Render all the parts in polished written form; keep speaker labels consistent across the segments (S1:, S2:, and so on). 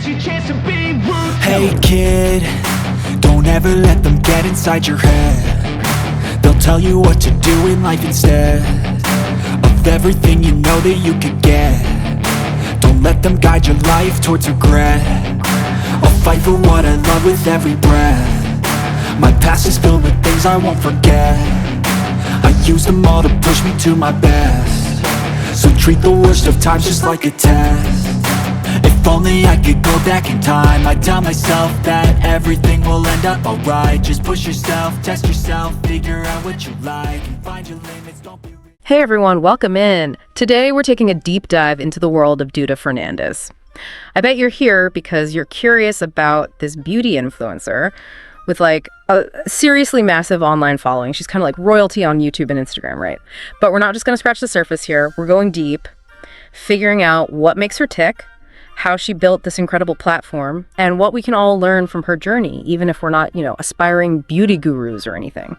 S1: It's your chance to be ruthless.
S2: Hey kid, don't ever let them get inside your head. They'll tell you what to do in life instead of everything you know that you could get. Don't let them guide your life towards regret. I'll fight for what I love with every breath. My past is filled with things I won't forget. I use them all to push me to my best. So treat the worst of times just like a test. If only I could go back in time, I'd tell myself that everything will end up alright. Just push yourself, test yourself, figure out what you like, and find your limits, don't be...
S3: Hey everyone, welcome in. Today we're taking a deep dive into the world of Duda Fernandes. I bet you're here because you're curious about this beauty influencer with like a seriously massive online following. She's kind of like royalty on YouTube and Instagram, right? But we're not just going to scratch the surface here. We're going deep, figuring out what makes her tick, how she built this incredible platform, and what we can all learn from her journey, even if we're not, aspiring beauty gurus or anything.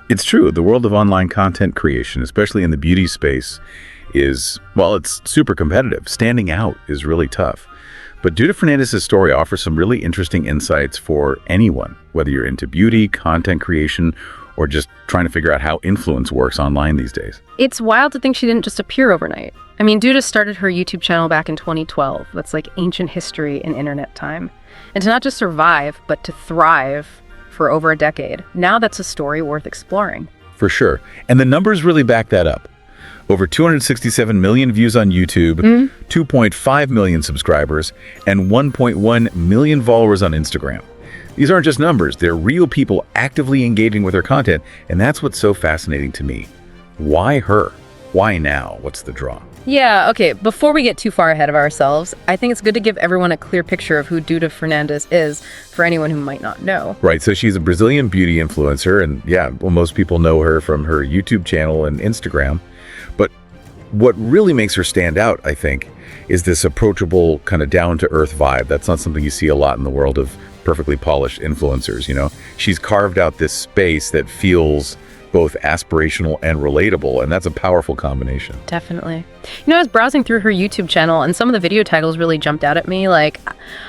S4: It's true. The world of online content creation, especially in the beauty space, is, well, it's super competitive. Standing out is really tough. But Duda Fernandes' story offers some really interesting insights for anyone, whether you're into beauty, content creation, or just trying to figure out how influence works online these days.
S3: It's wild to think she didn't just appear overnight. I mean, Duda started her YouTube channel back in 2012. That's like ancient history in internet time. And to not just survive, but to thrive for over a decade. Now that's a story worth exploring.
S4: For sure. And the numbers really back that up. Over 267 million views on YouTube, 2.5 million subscribers, and 1.1 million followers on Instagram. These aren't just numbers, they're real people actively engaging with her content, and that's what's so fascinating to me. Why her? Why now? What's the draw?
S3: Yeah, okay, before we get too far ahead of ourselves, I think it's good to give everyone a clear picture of who Duda Fernandes is for anyone who might not know.
S4: Right, so she's a Brazilian beauty influencer, and yeah, well, most people know her from her YouTube channel and Instagram. But what really makes her stand out, I think, is this approachable, kind of down-to-earth vibe. That's not something you see a lot in the world of perfectly polished influencers, She's carved out this space that feels both aspirational and relatable, and that's a powerful combination.
S3: Definitely. I was browsing through her YouTube channel, and some of the video titles really jumped out at me. Like,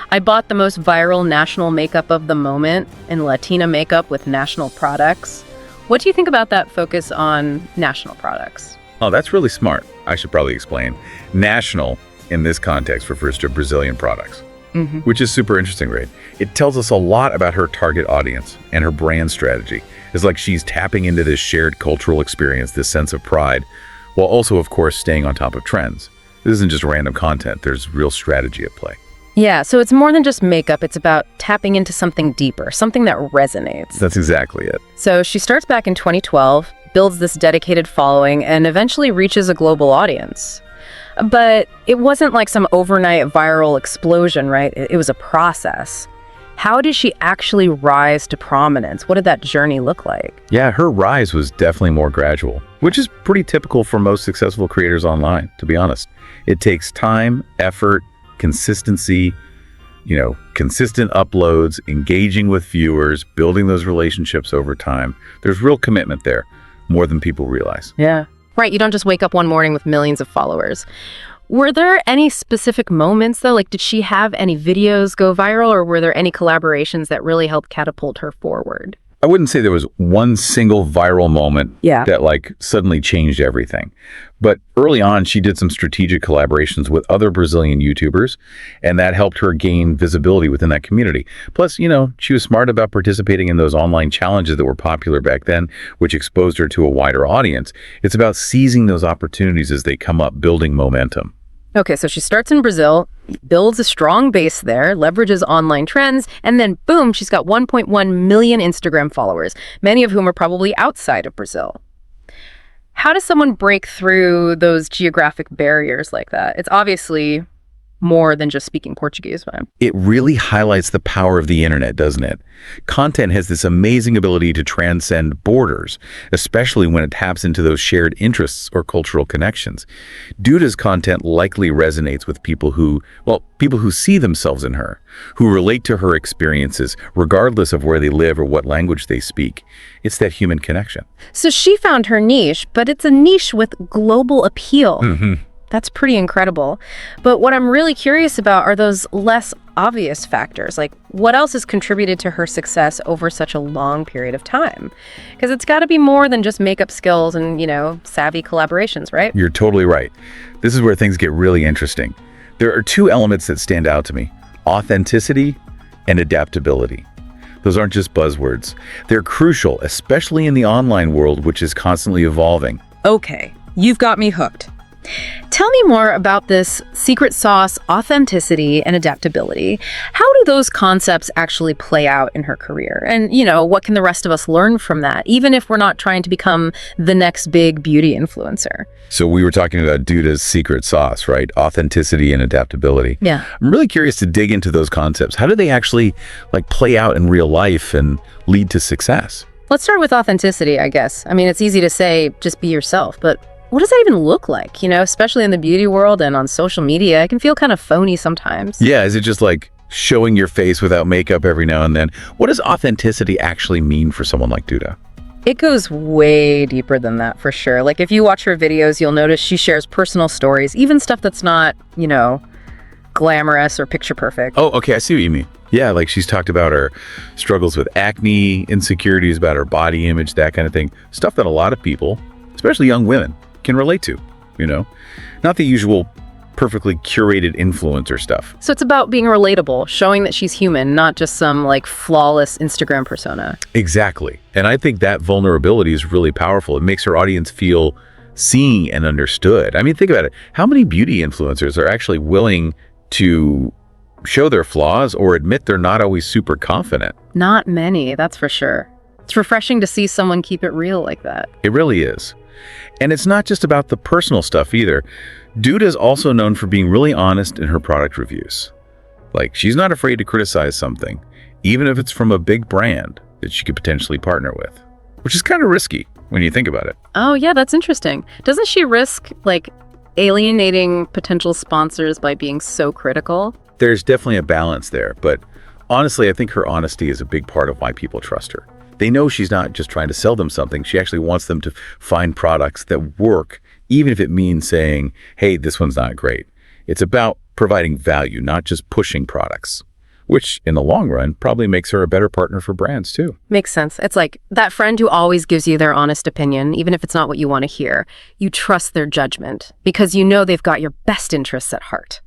S3: I bought the most viral national makeup of the moment and Latina makeup with national products. What do you think about that focus on national products?
S4: Oh, that's really smart. I should probably explain. National, in this context, refers to Brazilian products, which is super interesting, right? It tells us a lot about her target audience and her brand strategy. It's like she's tapping into this shared cultural experience, this sense of pride, while also, of course, staying on top of trends. This isn't just random content. There's real strategy at play.
S3: Yeah, so it's more than just makeup. It's about tapping into something deeper, something that resonates.
S4: That's exactly it.
S3: So she starts back in 2012, builds this dedicated following, and eventually reaches a global audience. But it wasn't like some overnight viral explosion, right? It was a process. How did she actually rise to prominence? What did that journey look like?
S4: Yeah, her rise was definitely more gradual, which is pretty typical for most successful creators online, to be honest. It takes time, effort, consistency, consistent uploads, engaging with viewers, building those relationships over time. There's real commitment there, more than people realize.
S3: Yeah. Right, you don't just wake up one morning with millions of followers. Were there any specific moments, though? Like, did she have any videos go viral, or were there any collaborations that really helped catapult her forward?
S4: I wouldn't say there was one single viral moment that suddenly changed everything. But early on, she did some strategic collaborations with other Brazilian YouTubers, and that helped her gain visibility within that community. Plus, she was smart about participating in those online challenges that were popular back then, which exposed her to a wider audience. It's about seizing those opportunities as they come up, building momentum.
S3: Okay, so she starts in Brazil, builds a strong base there, leverages online trends, and then boom, she's got 1.1 million Instagram followers, many of whom are probably outside of Brazil. How does someone break through those geographic barriers like that? It's obviously more than just speaking Portuguese. Right?
S4: It really highlights the power of the internet, doesn't it? Content has this amazing ability to transcend borders, especially when it taps into those shared interests or cultural connections. Duda's content likely resonates with people who see themselves in her, who relate to her experiences, regardless of where they live or what language they speak. It's that human connection.
S3: So she found her niche, but it's a niche with global appeal. That's pretty incredible. But what I'm really curious about are those less obvious factors? Like, what else has contributed to her success over such a long period of time? Because it's got to be more than just makeup skills and, savvy collaborations, right?
S4: You're totally right. This is where things get really interesting. There are two elements that stand out to me: authenticity and adaptability. Those aren't just buzzwords. They're crucial, especially in the online world, which is constantly evolving.
S3: Okay, you've got me hooked. Tell me more about this secret sauce, authenticity, and adaptability. How do those concepts actually play out in her career? And, what can the rest of us learn from that, even if we're not trying to become the next big beauty influencer?
S4: So we were talking about Duda's secret sauce, right? Authenticity and adaptability.
S3: Yeah.
S4: I'm really curious to dig into those concepts. How do they actually play out in real life and lead to success?
S3: Let's start with authenticity, I guess. I mean, it's easy to say, just be yourself, but what does that even look like? Especially in the beauty world and on social media, it can feel kind of phony sometimes.
S4: Yeah, is it just like showing your face without makeup every now and then? What does authenticity actually mean for someone like Duda?
S3: It goes way deeper than that, for sure. Like, if you watch her videos, you'll notice she shares personal stories, even stuff that's not, glamorous or picture perfect.
S4: Oh, okay, I see what you mean. Yeah, like she's talked about her struggles with acne, insecurities about her body image, that kind of thing. Stuff that a lot of people, especially young women, can relate to, Not the usual perfectly curated influencer stuff.
S3: So it's about being relatable, showing that she's human, not just some flawless Instagram persona.
S4: Exactly. And I think that vulnerability is really powerful. It makes her audience feel seen and understood. I mean, think about it. How many beauty influencers are actually willing to show their flaws or admit they're not always super confident?
S3: Not many, that's for sure. It's refreshing to see someone keep it real like that.
S4: It really is. And it's not just about the personal stuff either. Duda is also known for being really honest in her product reviews. She's not afraid to criticize something, even if it's from a big brand that she could potentially partner with, which is kind of risky when you think about it.
S3: Oh, yeah, that's interesting. Doesn't she risk, alienating potential sponsors by being so critical?
S4: There's definitely a balance there, but honestly, I think her honesty is a big part of why people trust her. They know she's not just trying to sell them something. She actually wants them to find products that work, even if it means saying, hey, this one's not great. It's about providing value, not just pushing products, which in the long run probably makes her a better partner for brands too.
S3: Makes sense. It's like that friend who always gives you their honest opinion, even if it's not what you want to hear. You trust their judgment because they've got your best interests at heart.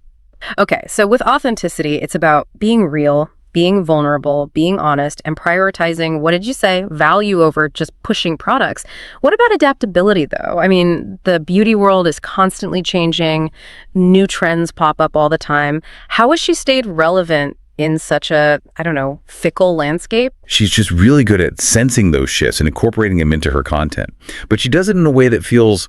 S3: Okay, so with authenticity, it's about being real, being vulnerable, being honest, and prioritizing, what did you say, value over just pushing products. What about adaptability, though? I mean, the beauty world is constantly changing. New trends pop up all the time. How has she stayed relevant in such a, fickle landscape?
S4: She's just really good at sensing those shifts and incorporating them into her content. But she does it in a way that feels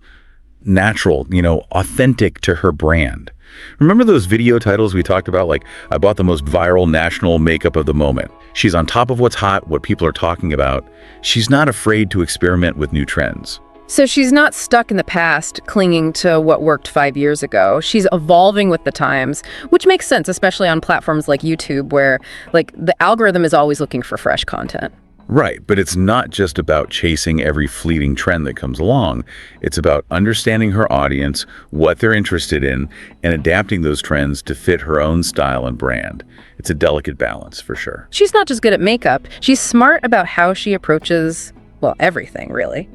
S4: natural, authentic to her brand. Remember those video titles we talked about, I bought the most viral national makeup of the moment? She's on top of what's hot, what people are talking about. She's not afraid to experiment with new trends.
S3: So she's not stuck in the past, clinging to what worked 5 years ago. She's evolving with the times, which makes sense, especially on platforms like YouTube, where the algorithm is always looking for fresh content.
S4: Right, but it's not just about chasing every fleeting trend that comes along. It's about understanding her audience, what they're interested in, and adapting those trends to fit her own style and brand. It's a delicate balance, for sure.
S3: She's not just good at makeup. She's smart about how she approaches, everything, really.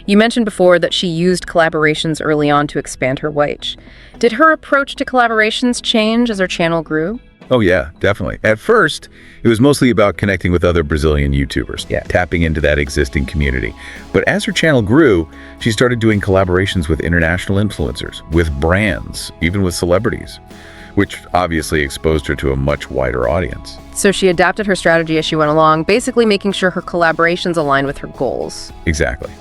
S3: You mentioned before that she used collaborations early on to expand her reach. Did her approach to collaborations change as her channel grew?
S4: Oh yeah, definitely. At first, it was mostly about connecting with other Brazilian YouTubers, tapping into that existing community. But as her channel grew, she started doing collaborations with international influencers, with brands, even with celebrities, which obviously exposed her to a much wider audience.
S3: So she adapted her strategy as she went along, basically making sure her collaborations align with her goals.
S4: Exactly.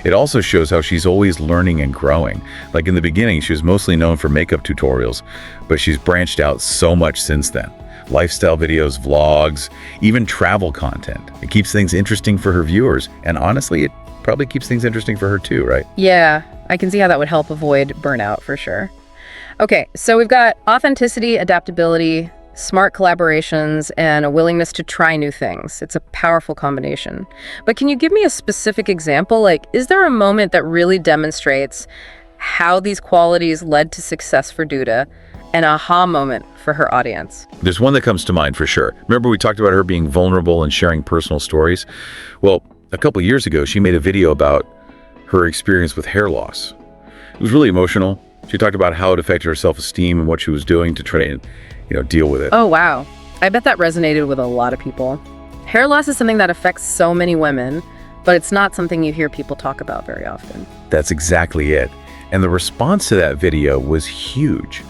S4: It also shows how she's always learning and growing. In the beginning, she was mostly known for makeup tutorials, but she's branched out so much since then. Lifestyle videos, vlogs, even travel content. It keeps things interesting for her viewers, and honestly, it probably keeps things interesting for her too, right?
S3: Yeah, I can see how that would help avoid burnout for sure. Okay, so we've got authenticity, adaptability, smart collaborations, and a willingness to try new things. It's a powerful combination. But can you give me a specific example? Is there a moment that really demonstrates how these qualities led to success for Duda? an aha moment for her audience?
S4: There's one that comes to mind for sure. Remember we talked about her being vulnerable and sharing personal stories? Well, a couple years ago, she made a video about her experience with hair loss. It was really emotional. She talked about how it affected her self-esteem and what she was doing to try and, deal with it.
S3: Oh, wow. I bet that resonated with a lot of people. Hair loss is something that affects so many women, but it's not something you hear people talk about very often.
S4: That's exactly it. And the response to that video was huge.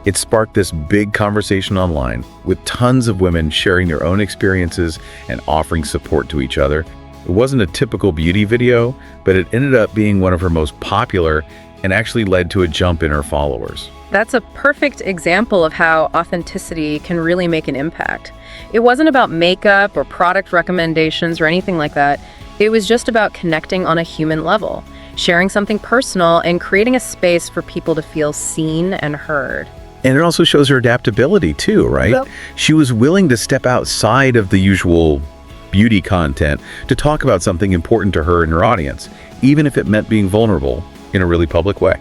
S4: It sparked this big conversation online with tons of women sharing their own experiences and offering support to each other. It wasn't a typical beauty video, but it ended up being one of her most popular and actually led to a jump in her followers.
S3: That's a perfect example of how authenticity can really make an impact. It wasn't about makeup or product recommendations or anything like that. It was just about connecting on a human level, sharing something personal and creating a space for people to feel seen and heard.
S4: And it also shows her adaptability too, right?
S3: Yep.
S4: She was willing to step outside of the usual beauty content to talk about something important to her and her audience, even if it meant being vulnerable in a really public way.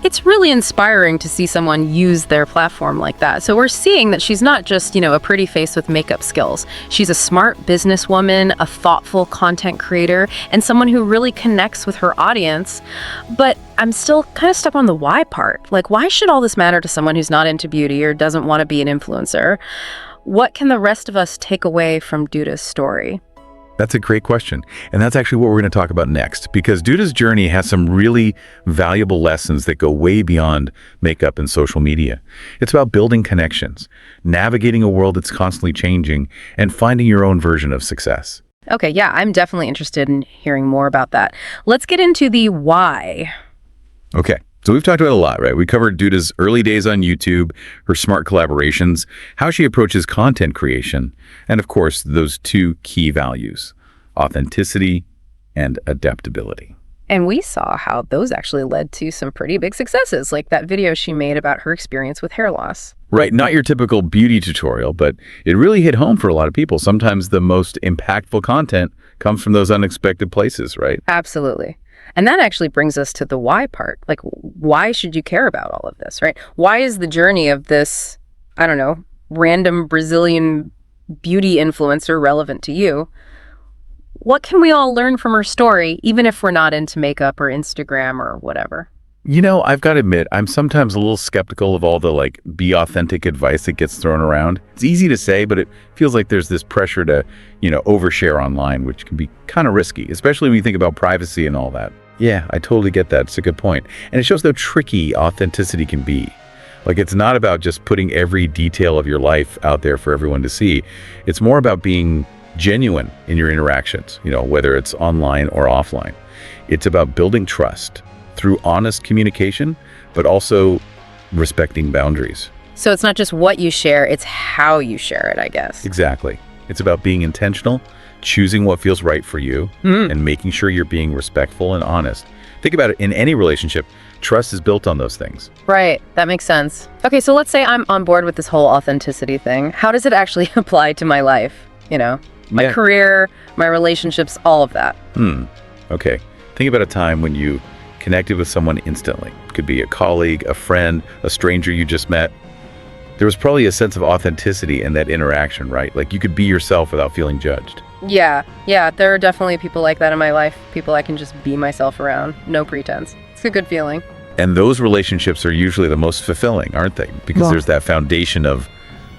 S3: It's really inspiring to see someone use their platform like that. So we're seeing that she's not just, a pretty face with makeup skills. She's a smart businesswoman, a thoughtful content creator, and someone who really connects with her audience. But I'm still kind of stuck on the why part. Like, why should all this matter to someone who's not into beauty or doesn't want to be an influencer? What can the rest of us take away from Duda's story?
S4: That's a great question. And that's actually what we're going to talk about next, because Duda's journey has some really valuable lessons that go way beyond makeup and social media. It's about building connections, navigating a world that's constantly changing, and finding your own version of success.
S3: Okay, yeah, I'm definitely interested in hearing more about that. Let's get into the why.
S4: Okay. So we've talked about it a lot, right? We covered Duda's early days on YouTube, her smart collaborations, how she approaches content creation, and of course, those two key values, authenticity and adaptability.
S3: And we saw how those actually led to some pretty big successes, like that video she made about her experience with hair loss.
S4: Right, not your typical beauty tutorial, but it really hit home for a lot of people. Sometimes the most impactful content comes from those unexpected places, right?
S3: Absolutely. And that actually brings us to the why part. Like, why should you care about all of this, right? Why is the journey of this, random Brazilian beauty influencer relevant to you? What can we all learn from her story, even if we're not into makeup or Instagram or whatever?
S4: I've got to admit, I'm sometimes a little skeptical of all the be authentic advice that gets thrown around. It's easy to say, but it feels like there's this pressure to, overshare online, which can be kind of risky, especially when you think about privacy and all that. Yeah, I totally get that. It's a good point. And it shows how tricky authenticity can be. It's not about just putting every detail of your life out there for everyone to see. It's more about being genuine in your interactions, whether it's online or offline. It's about building trust through honest communication, but also respecting boundaries.
S3: So it's not just what you share, it's how you share it, I guess.
S4: Exactly. It's about being intentional, choosing what feels right for you, and making sure you're being respectful and honest. Think about it, in any relationship, trust is built on those things.
S3: Right, that makes sense. Okay, so let's say I'm on board with this whole authenticity thing. How does it actually apply to my life? My career, my relationships, all of that.
S4: Okay. Think about a time when you connected with someone instantly. It could be a colleague, a friend, a stranger you just met. There was probably a sense of authenticity in that interaction, right? You could be yourself without feeling judged.
S3: Yeah, there are definitely people like that in my life. People I can just be myself around, no pretense. It's a good feeling.
S4: And those relationships are usually the most fulfilling, aren't they? Because there's that foundation of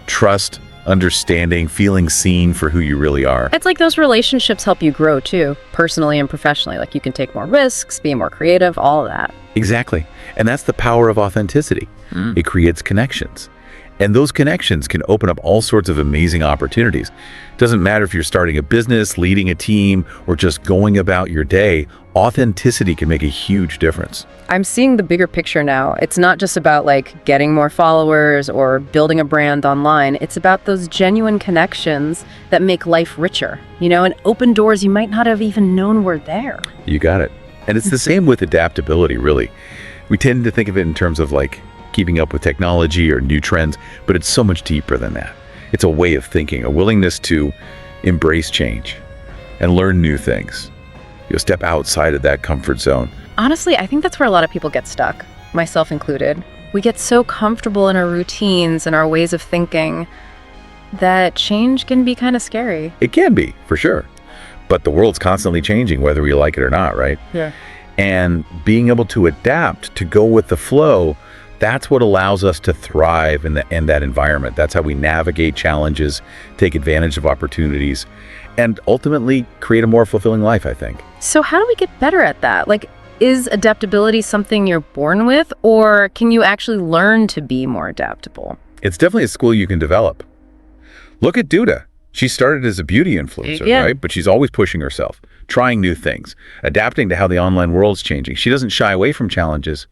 S4: trust, understanding, feeling seen for who you really are.
S3: It's like those relationships help you grow too, personally and professionally. You can take more risks, be more creative, all of that.
S4: Exactly. And that's the power of authenticity. It creates connections. And those connections can open up all sorts of amazing opportunities. Doesn't matter if you're starting a business, leading a team, or just going about your day, authenticity can make a huge difference.
S3: I'm seeing the bigger picture now. It's not just about getting more followers or building a brand online. It's about those genuine connections that make life richer, and open doors you might not have even known were there.
S4: You got it. And it's the same with adaptability, really. We tend to think of it in terms of keeping up with technology or new trends, but it's so much deeper than that. It's a way of thinking, a willingness to embrace change and learn new things. Step outside of that comfort zone.
S3: Honestly, I think that's where a lot of people get stuck, myself included. We get so comfortable in our routines and our ways of thinking that change can be kind of scary.
S4: It can be, for sure. But the world's constantly changing, whether we like it or not, right?
S3: Yeah.
S4: And being able to adapt, to go with the flow, that's what allows us to thrive in that environment. That's how we navigate challenges, take advantage of opportunities, and ultimately create a more fulfilling life, I think.
S3: So how do we get better at that? Like, is adaptability something you're born with, or can you actually learn to be more adaptable?
S4: It's definitely a skill you can develop. Look at Duda. She started as a beauty influencer, right? But she's always pushing herself, trying new things, adapting to how the online world's changing. She doesn't shy away from challenges.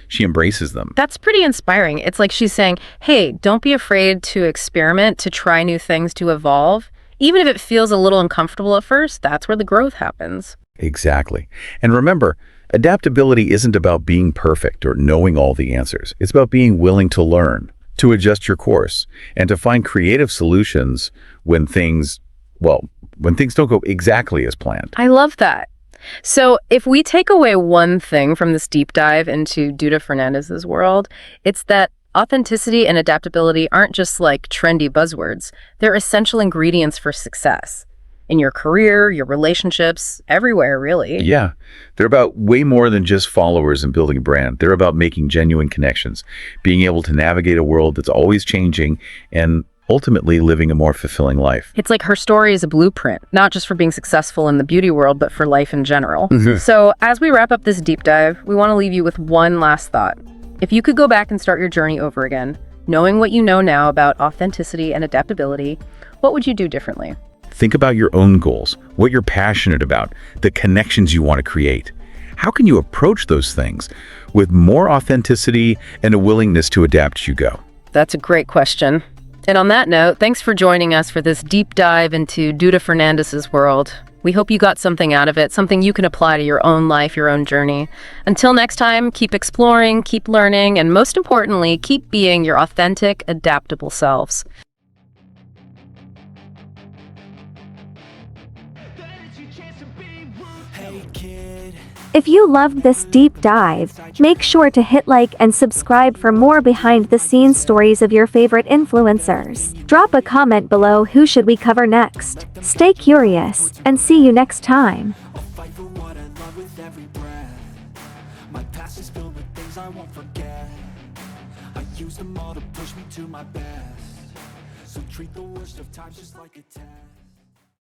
S4: She embraces them.
S3: That's pretty inspiring. It's like she's saying, hey, don't be afraid to experiment, to try new things, to evolve. Even if it feels a little uncomfortable at first, that's where the growth happens.
S4: Exactly. And remember, adaptability isn't about being perfect or knowing all the answers. It's about being willing to learn, to adjust your course, and to find creative solutions when things don't go exactly as planned.
S3: I love that. So if we take away one thing from this deep dive into Duda Fernandes's world, it's that authenticity and adaptability aren't just like trendy buzzwords. They're essential ingredients for success in your career, your relationships, everywhere, really.
S4: Yeah, they're about way more than just followers and building a brand. They're about making genuine connections, being able to navigate a world that's always changing, and ultimately living a more fulfilling life.
S3: It's like her story is a blueprint, not just for being successful in the beauty world, but for life in general. So as we wrap up this deep dive, we want to leave you with one last thought. If you could go back and start your journey over again, knowing what you know now about authenticity and adaptability, what would you do differently?
S4: Think about your own goals, what you're passionate about, the connections you want to create. How can you approach those things with more authenticity and a willingness to adapt as you go?
S3: That's a great question. And on that note, thanks for joining us for this deep dive into Duda Fernandes's world. We hope you got something out of it, something you can apply to your own life, your own journey. Until next time, keep exploring, keep learning, and most importantly, keep being your authentic, adaptable selves.
S1: If you loved this deep dive, make sure to hit like and subscribe for more behind-the-scenes stories of your favorite influencers. Drop a comment below who should we cover next. Stay curious, and see you next time.
S2: I'll fight for what I love with every breath. My past is filled with things I won't forget. I use them all to push me to my best. So treat the worst of times just like a test.